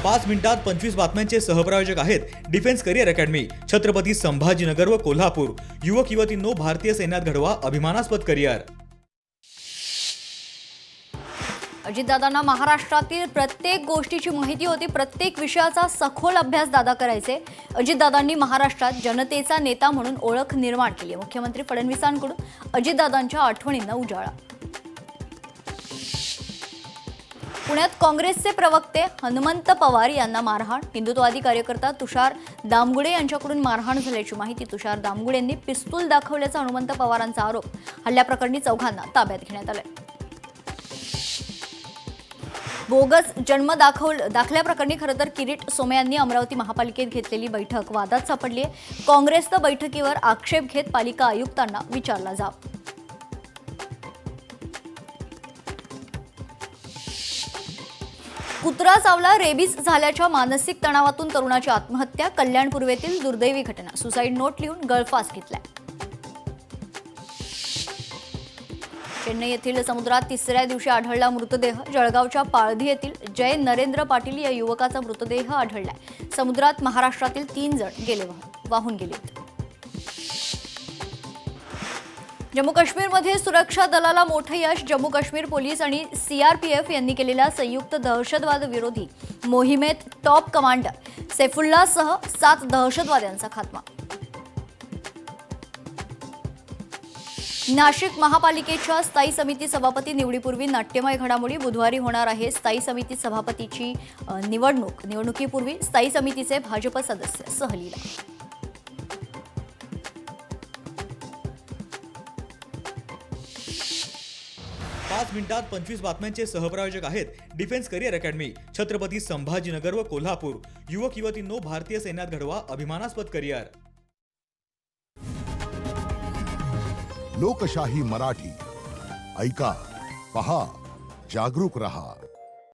5 मिनिटात 25 बातम्यांचे सहप्रायोजक आहेत defence career academy, Chhatrapati Sambhajinagar व कोल्हापूर। युवक युवतींनो, भारतीय सैन्यात घडवा अभिमानास्पद करिअर। अजितदादांना महाराष्ट्रातील प्रत्येक गोष्टीची माहिती होती, प्रत्येक विषयाचा सखोल अभ्यास दादा करायचे। अजितदादांनी महाराष्ट्रात जनतेचा नेता म्हणून ओळख निर्माण केली। मुख्यमंत्री फडणवीसांकडून अजितदादांच्या आठवणींना उजाळा। पुण्यात काँग्रेसचे प्रवक्ते हनुमंत पवार यांना मारहाण। हिंदुत्ववादी कार्यकर्ता तुषार दामगुडे यांच्याकडून मारहाण झाल्याची माहिती। तुषार दामगुडेंनी पिस्तूल दाखवल्याचा हनुमंत पवारांचा आरोप। हल्ल्याप्रकरणी चौघांना ताब्यात घेण्यात आले। बोगस जन्म दाखल्याप्रकरणी खरं तर किरीट सोमय्या यांनी अमरावती महापालिकेत घेतलेली बैठक वादात सापडली आहे। काँग्रेसनं बैठकीवर आक्षेप घेत पालिका आयुक्तांना विचारला जाब। कुत्रा चावला, रेबीज झाल्याच्या मानसिक तणावातून तरुणाची आत्महत्या। कल्याण पूर्वेतील दुर्दैवी घटना। सुसाईड नोट लिहून गळफास घेतलाय। चेन्नई येथील समुद्रात तिसऱ्या दिवशी आढळला मृतदेह। जळगावच्या पाळधी येथील जय नरेंद्र पाटील या युवकाचा मृतदेह आढळलाय। समुद्रात महाराष्ट्रातील 3 जण वाहून गेले। जम्मू काश्मीरमध्ये सुरक्षा दलाला मोठं यश। जम्मू काश्मीर पोलीस आणि सीआरपीएफ यांनी केलेल्या संयुक्त दहशतवाद विरोधी मोहिमेत टॉप कमांडर सैफुल्लाहसह 7 दहशतवाद्यांचा खात्मा। नाशिक महापालिकेच्या स्थायी समिती सभापती निवडीपूर्वी नाट्यमय घडामोडी। बुधवारी होणार आहे स्थायी समिती सभापतीची निवडणूक। निवडणुकीपूर्वी स्थायी समितीचे भाजप सदस्य सहलीला। 5 मिनिटात 25 बातम्यांचे सहप्रायोजक आहेत defence career academy, Chhatrapati Sambhajinagar व कोल्हापूर। युवक युवतींनो, भारतीय सैन्यात घडवा अभिमानास्पद करिअर। लोकशाही मराठी ऐका, पहा, जागरूक रहा।